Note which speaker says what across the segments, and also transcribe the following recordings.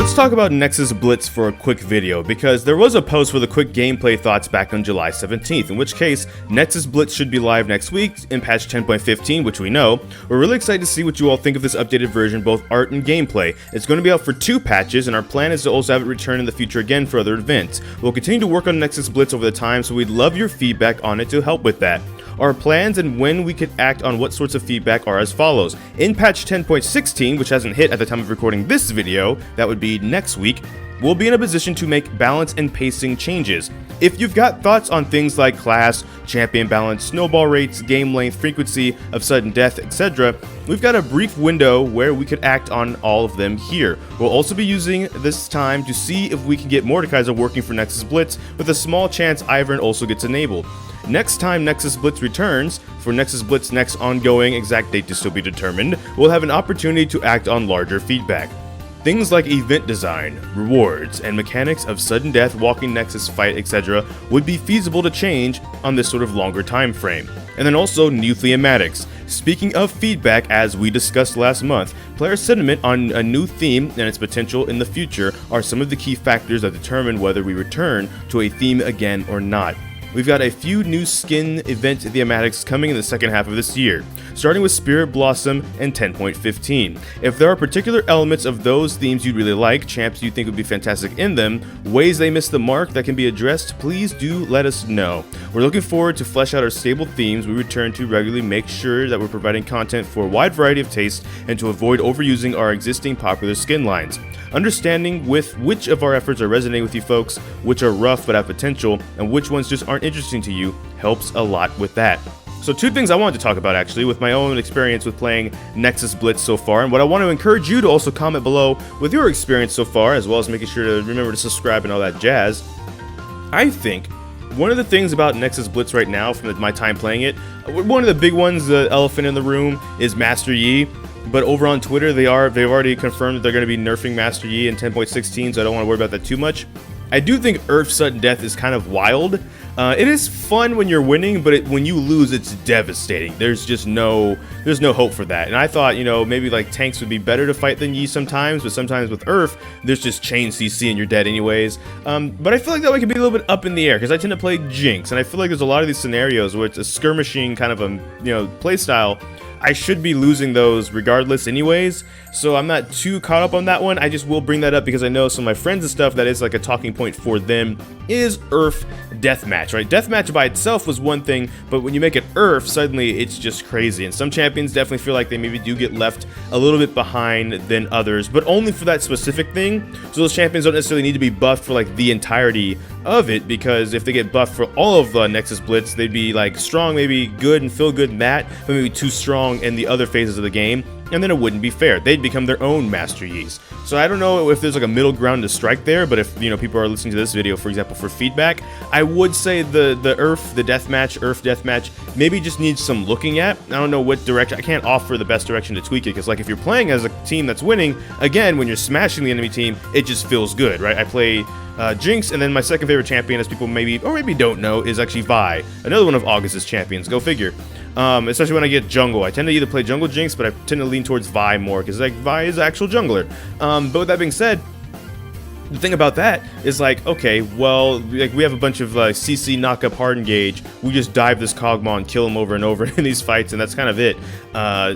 Speaker 1: Let's talk about Nexus Blitz for a quick video, because there was a post with a quick gameplay thoughts back on July 17th, in which case, Nexus Blitz should be live next week in patch 10.15, which we know. We're really excited to see what you all think of this updated version, both art and gameplay. It's going to be out for 2 patches, and our plan is to also have it return in the future again for other events. We'll continue to work on Nexus Blitz over the time, so we'd love your feedback on it to help with that. Our plans and when we could act on what sorts of feedback are as follows. In patch 10.16, which hasn't hit at the time of recording this video, that would be next week, we'll be in a position to make balance and pacing changes. If you've got thoughts on things like class, champion balance, snowball rates, game length, frequency of sudden death, etc., we've got a brief window where we could act on all of them here. We'll also be using this time to see if we can get Mordekaiser working for Nexus Blitz, with a small chance Ivern also gets enabled. Next time Nexus Blitz returns, for Nexus Blitz next ongoing, exact date to still be determined, we'll have an opportunity to act on larger feedback. Things like event design, rewards, and mechanics of sudden death, walking Nexus fight, etc. would be feasible to change on this sort of longer time frame. And then also new thematics. Speaking of feedback, as we discussed last month, player sentiment on a new theme and its potential in the future are some of the key factors that determine whether we return to a theme again or not. We've got a few new skin event thematics coming in the second half of this year, starting with Spirit Blossom and 10.15. If there are particular elements of those themes you'd really like, champs you think would be fantastic in them, ways they missed the mark that can be addressed, please do let us know. We're looking forward to flesh out our stable themes we return to regularly, make sure that we're providing content for a wide variety of tastes, and to avoid overusing our existing popular skin lines. Understanding with which of our efforts are resonating with you folks, which are rough but have potential, and which ones just aren't interesting to you helps a lot with that. So 2 things I wanted to talk about actually with my own experience with playing Nexus Blitz so far, and what I want to encourage you to also comment below with your experience so far, as well as making sure to remember to subscribe and all that jazz. I think one of the things about Nexus Blitz right now from my time playing it, one of the big ones, the elephant in the room, is Master Yi. But over on Twitter, they've already confirmed that they're going to be nerfing Master Yi in 10.16, so I don't want to worry about that too much. I do think Earth Sudden Death is kind of wild. It is fun when you're winning, but when you lose, it's devastating. There's just no hope for that. And I thought, maybe like tanks would be better to fight than Yi sometimes, but sometimes with Earth, there's just chain CC and you're dead anyways. But I feel like that one could be a little bit up in the air, because I tend to play Jinx, and I feel like there's a lot of these scenarios where it's a skirmishing kind of a play style. I should be losing those regardless anyways, so I'm not too caught up on that one. I just will bring that up because I know some of my friends and stuff that is like a talking point for them is Earth Deathmatch, right? Deathmatch by itself was one thing, but when you make it Earth, suddenly it's just crazy. And some champions definitely feel like they maybe do get left a little bit behind than others, but only for that specific thing. So those champions don't necessarily need to be buffed for like the entirety of it, because if they get buffed for all of the Nexus Blitz, they'd be like strong, maybe good and feel good in that, but maybe too strong in the other phases of the game, and then it wouldn't be fair. They'd become their own Master Yis. So I don't know if there's like a middle ground to strike there, but if people are listening to this video, for example, for feedback, I would say the Earth Deathmatch maybe just needs some looking at. I don't know what direction. I can't offer the best direction to tweak it, because like if you're playing as a team that's winning, again, when you're smashing the enemy team, it just feels good, right? I play Jinx, and then my second favorite champion, as people maybe don't know, is actually Vi, another one of August's champions. Go figure. Especially when I get jungle. I tend to either play jungle Jinx, but I tend to lean towards Vi more, because like Vi is an actual jungler. But with that being said, the thing about that is like, okay, well, like we have a bunch of CC knock up hard engage. We just dive this Kog'Maw and kill him over and over in these fights, and that's kind of it.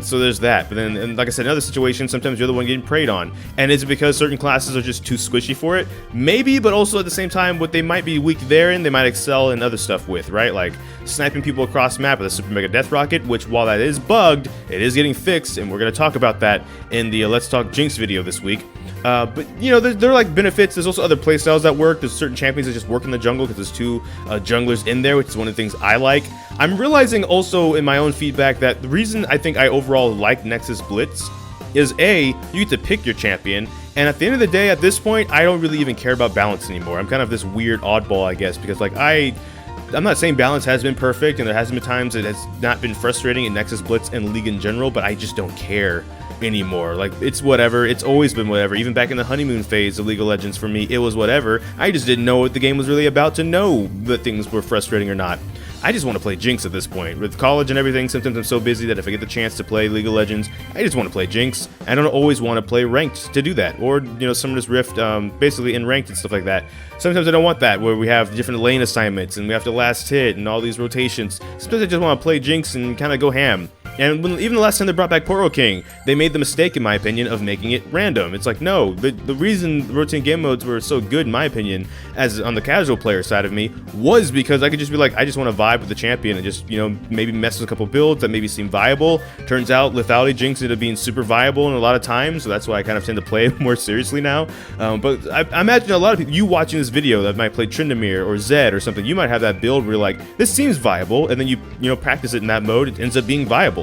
Speaker 1: So there's that. But then, and like I said, in other situations, sometimes you're the one getting preyed on. And is it because certain classes are just too squishy for it? Maybe, but also at the same time, what they might be weak therein, they might excel in other stuff with, right? Like sniping people across map with a Super Mega Death Rocket, which while that is bugged, it is getting fixed, and we're going to talk about that in the Let's Talk Jinx video this week. But there are like benefits. There's also other playstyles that work. There's certain champions that just work in the jungle because there's 2 junglers in there, which is one of the things I like. I'm realizing also in my own feedback that the reason I think I overall like Nexus Blitz is you get to pick your champion, and at the end of the day, at this point, I don't really even care about balance anymore. I'm kind of this weird oddball, I guess, because like I'm not saying balance has been perfect, and there hasn't been times it has not been frustrating in Nexus Blitz and League in general, but I just don't care anymore. Like, it's whatever. It's always been whatever. Even back in the honeymoon phase of League of Legends, for me, it was whatever. I just didn't know what the game was really about to know that things were frustrating or not. I just want to play Jinx at this point. With college and everything, sometimes I'm so busy that if I get the chance to play League of Legends, I just want to play Jinx. I don't always want to play ranked to do that, or Summoner's Rift, basically in ranked and stuff like that. Sometimes I don't want that, where we have different lane assignments and we have to last hit and all these rotations. Sometimes I just want to play Jinx and kind of go ham. And even the last time they brought back Portal King, they made the mistake, in my opinion, of making it random. It's like, no, the reason the rotating game modes were so good, in my opinion, as on the casual player side of me, was because I could just be like, I just want to vibe with the champion and just, maybe mess with a couple builds that maybe seem viable. Turns out lethality Jinx ended up being super viable in a lot of times, so that's why I kind of tend to play it more seriously now. But I imagine a lot of people, you watching this video that might play Tryndamere or Zed or something, you might have that build where you're like, this seems viable, and then you practice it in that mode, it ends up being viable.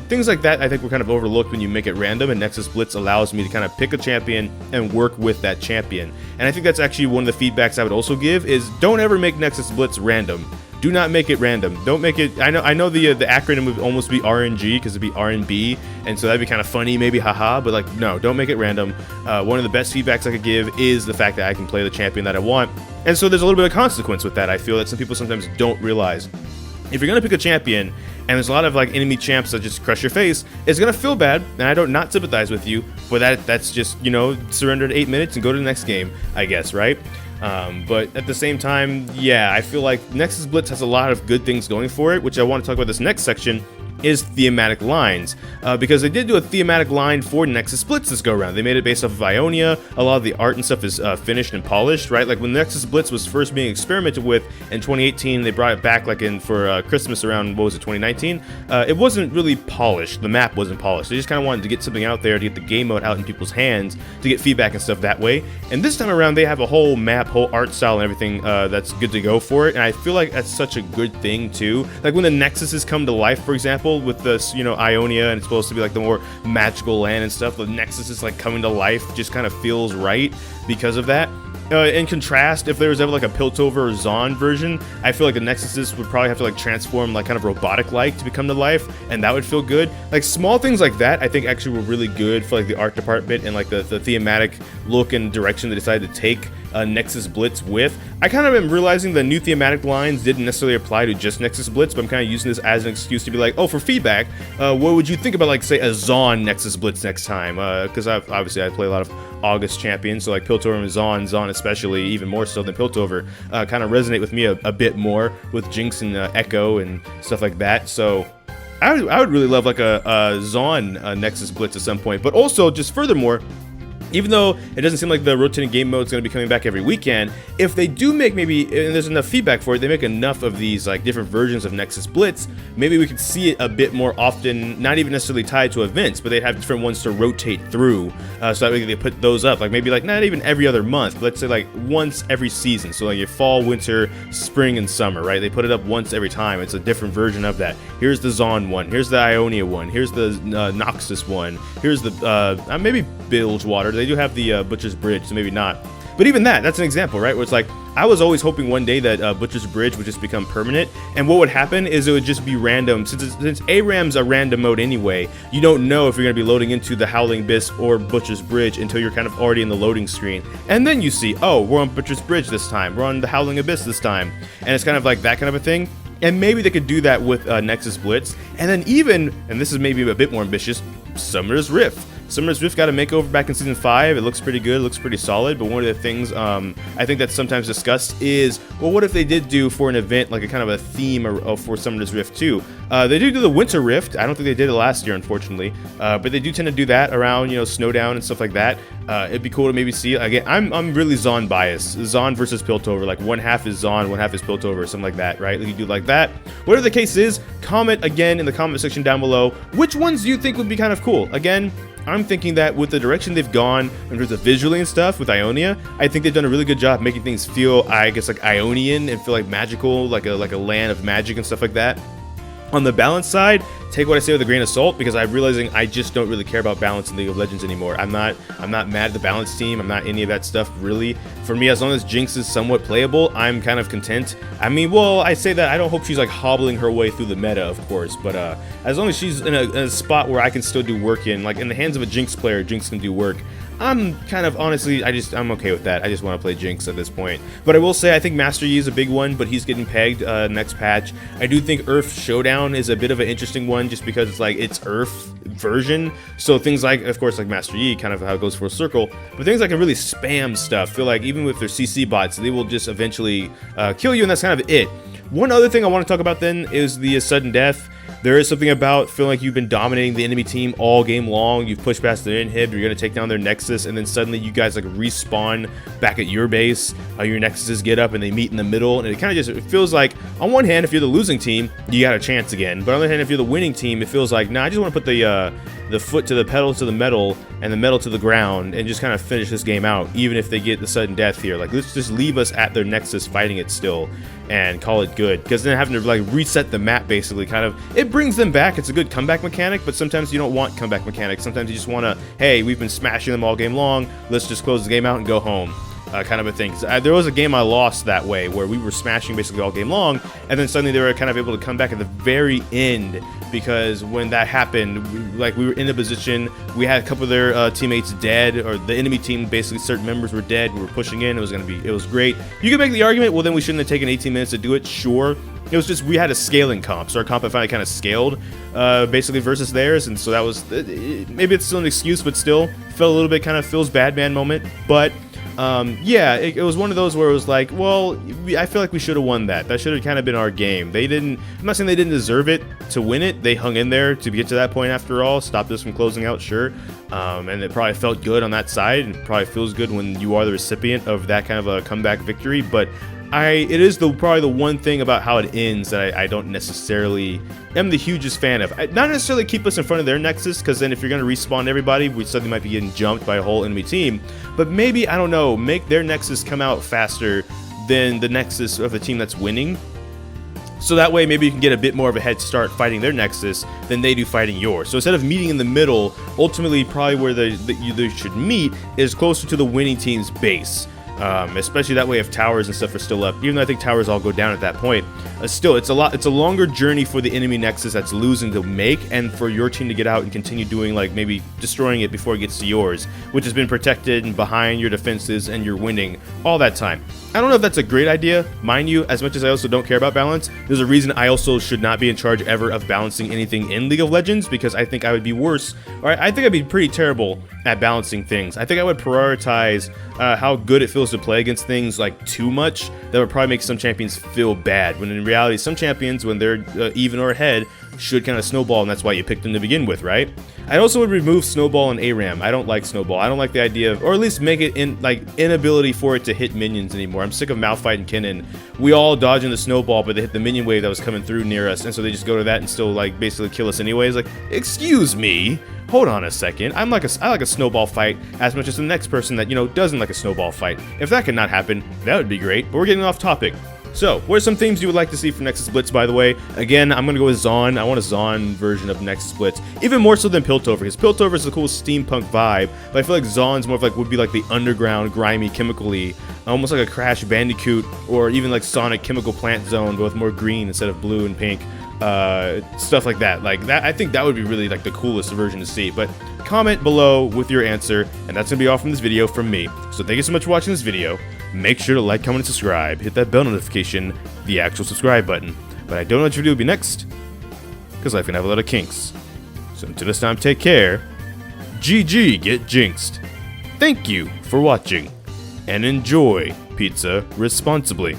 Speaker 1: Things like that I think were kind of overlooked when you make it random, and Nexus Blitz allows me to kind of pick a champion and work with that champion. And I think that's actually one of the feedbacks I would also give is don't ever make Nexus Blitz random. Do not make it random. Don't make it. I know the acronym would almost be RNG because it'd be RNB, and so that'd be kind of funny, maybe, haha. But like, no, don't make it random. One of the best feedbacks I could give is the fact that I can play the champion that I want, and so there's a little bit of consequence with that. I feel that some people sometimes don't realize. If you're gonna pick a champion and there's a lot of like enemy champs that just crush your face, it's gonna feel bad, and I don't not sympathize with you, but that's just, surrender to 8 minutes and go to the next game, I guess, right? But at the same time, yeah, I feel like Nexus Blitz has a lot of good things going for it, which I want to talk about this next section, is thematic lines, because they did do a thematic line for Nexus Blitz this go around. They made it based off of Ionia. A lot of the art and stuff is finished and polished, right? Like when Nexus Blitz was first being experimented with in 2018, they brought it back like for Christmas around, what was it, 2019? It wasn't really polished. The map wasn't polished. They just kind of wanted to get something out there to get the game mode out in people's hands to get feedback and stuff that way. And this time around, they have a whole map, whole art style and everything that's good to go for it. And I feel like that's such a good thing too. Like when the Nexuses come to life, for example, with this, Ionia, and it's supposed to be like the more magical land and stuff, the Nexus is like coming to life, just kind of feels right because of that. In contrast, if there was ever like a Piltover or ZAUN version, I feel like the Nexuses would probably have to like transform like kind of robotic-like to become to life, and that would feel good. Like small things like that, I think actually were really good for like the art department and like the thematic look and direction they decided to take Nexus Blitz with. I kind of am realizing the new thematic lines didn't necessarily apply to just Nexus Blitz, but I'm kind of using this as an excuse to be like, oh, for feedback, what would you think about like say a ZAUN Nexus Blitz next time? Because I play a lot of August champions, so like Piltover and ZAUN especially, even more so than Piltover, kind of resonate with me a bit more with Jinx and Echo and stuff like that. So I would really love like a ZAUN Nexus Blitz at some point. But also, just furthermore, even though it doesn't seem like the rotating game mode is going to be coming back every weekend, if they do make maybe, and there's enough feedback for it, they make enough of these like different versions of Nexus Blitz, maybe we could see it a bit more often, not even necessarily tied to events, but they'd have different ones to rotate through, so that way they put those up, like maybe like not even every other month, but let's say like once every season, so like your fall, winter, spring, and summer, right? They put it up once every time. It's a different version of that. Here's the ZAUN one, here's the Ionia one, here's the Noxus one, here's the maybe Bilgewater. They do have the Butcher's Bridge, so maybe not. But even that's an example, right? Where it's like, I was always hoping one day that Butcher's Bridge would just become permanent, and what would happen is it would just be random. Since ARAM's a random mode anyway, you don't know if you're going to be loading into the Howling Abyss or Butcher's Bridge until you're kind of already in the loading screen. And then you see, oh, we're on Butcher's Bridge this time, we're on the Howling Abyss this time. And it's kind of like that kind of a thing. And maybe they could do that with Nexus Blitz. And then even, and this is maybe a bit more ambitious, Summoner's Rift. Summoner's Rift got a makeover back in Season 5. It looks pretty good, it looks pretty solid, but one of the things I think that's sometimes discussed is, well, what if they did do for an event like a kind of a theme for Summoner's Rift too? They do the Winter Rift. I don't think they did it last year, unfortunately, but they do tend to do that around, Snowdown and stuff like that. It'd be cool to maybe see, again, I'm really ZAUN biased. ZAUN versus Piltover, like one half is ZAUN, one half is Piltover, something like that, right? Like you do like that. Whatever the case is, comment again in the comment section down below, which ones do you think would be kind of cool? Again, I'm thinking that with the direction they've gone in terms of visually and stuff with Ionia, I think they've done a really good job making things feel, I guess, like Ionian and feel like magical, like a land of magic and stuff like that. On the balance side, take what I say with a grain of salt, because I'm realizing I just don't really care about balance in League of Legends anymore. I'm not mad at the balance team. I'm not any of that stuff, really. For me, as long as Jinx is somewhat playable, I'm kind of content. I mean, well, I say that I don't hope she's like hobbling her way through the meta, of course, but as long as she's in a spot where I can still do work in the hands of a Jinx player, Jinx can do work. I'm kind of, honestly, I'm okay with that. I just want to play Jinx at this point. But I will say, I think Master Yi is a big one, but he's getting pegged next patch. I do think Earth Showdown is a bit of an interesting one, just because it's like, it's Earth version. So things like, of course, like Master Yi, kind of how it goes full circle. But things like can really spam stuff. Feel like even with their CC bots, they will just eventually kill you, and that's kind of it. One other thing I want to talk about then is the sudden death. There is something about feeling like you've been dominating the enemy team all game long. You've pushed past their inhib, you're going to take down their Nexus, and then suddenly you guys like respawn back at your base. Your Nexuses get up and they meet in the middle, and it kind of just, it feels like, on one hand, if you're the losing team, you got a chance again. But on the other hand, if you're the winning team, it feels like, nah, I just want to put the foot to the pedal to the metal and the metal to the ground and just kind of finish this game out, even if they get the sudden death here. Like, let's just leave us at their Nexus fighting it still and call it good, because then having to like reset the map basically kind of, it brings them back. It's a good comeback mechanic, but sometimes you don't want comeback mechanics. Sometimes you just want to, hey, we've been smashing them all game long, let's just close the game out and go home. Kind of a thing. There was a game I lost that way where we were smashing basically all game long, and then suddenly they were kind of able to come back at the very end, because when that happened, we were in a position, we had a couple of their teammates dead, or the enemy team, basically certain members were dead, we were pushing in, it was great. You could make the argument, well then we shouldn't have taken 18 minutes to do it, sure. It was just, we had a scaling comp, so our comp finally kind of scaled, basically versus theirs, and so that was, maybe it's still an excuse, but still, felt a little bit kind of feels bad man moment, but yeah, it was one of those where it was like, well, I feel like we should have won that. That should have kind of been our game. They didn't, I'm not saying they didn't deserve it to win it. They hung in there to get to that point after all, stopped us from closing out, sure. And it probably felt good on that side, and probably feels good when you are the recipient of that kind of a comeback victory, but it is probably the one thing about how it ends that I don't necessarily am the hugest fan of. Not necessarily keep us in front of their Nexus, because then if you're going to respawn everybody, we suddenly might be getting jumped by a whole enemy team. But maybe, I don't know, make their Nexus come out faster than the Nexus of the team that's winning. So that way, maybe you can get a bit more of a head start fighting their Nexus than they do fighting yours. So instead of meeting in the middle, ultimately probably where they should meet is closer to the winning team's base. Especially that way if towers and stuff are still up, even though I think towers all go down at that point. Still, it's a longer journey for the enemy Nexus that's losing to make, and for your team to get out and continue doing, like, maybe destroying it before it gets to yours, which has been protected and behind your defenses, and you're winning all that time. I don't know if that's a great idea, mind you. As much as I also don't care about balance, there's a reason I also should not be in charge ever of balancing anything in League of Legends, because I think I would be worse, or I think I'd be pretty terrible at balancing things. I think I would prioritize how good it feels to play against things like too much. That would probably make some champions feel bad, when in reality some champions, when they're even or ahead, should kind of snowball, and that's why you picked them to begin with, right? I also would remove snowball and ARAM. I don't like snowball. I don't like the idea of, or at least make it inability for it to hit minions anymore. I'm sick of Malphite and Kennen. We all dodging the snowball, but they hit the minion wave that was coming through near us, and so they just go to that and still like basically kill us anyways. Like, excuse me, hold on a second. I like a snowball fight as much as the next person that, you know, doesn't like a snowball fight. If that could not happen, that would be great. But we're getting off topic. So, what are some themes you would like to see for Nexus Blitz, by the way? Again, I'm going to go with ZAUN. I want a ZAUN version of Nexus Blitz, even more so than Piltover, because Piltover is a cool steampunk vibe, but I feel like ZAUN's more of like, would be like the underground, grimy, chemically, almost like a Crash Bandicoot, or even like Sonic Chemical Plant Zone, but with more green instead of blue and pink. Stuff like that. Like that, I think that would be really like the coolest version to see. But comment below with your answer, and that's gonna be all from this video from me. So thank you so much for watching this video. Make sure to like, comment, and subscribe. Hit that bell notification, the actual subscribe button. But I don't know what your video will be next, because life can have a lot of kinks. So until this time, take care. GG, get jinxed. Thank you for watching, and enjoy pizza responsibly.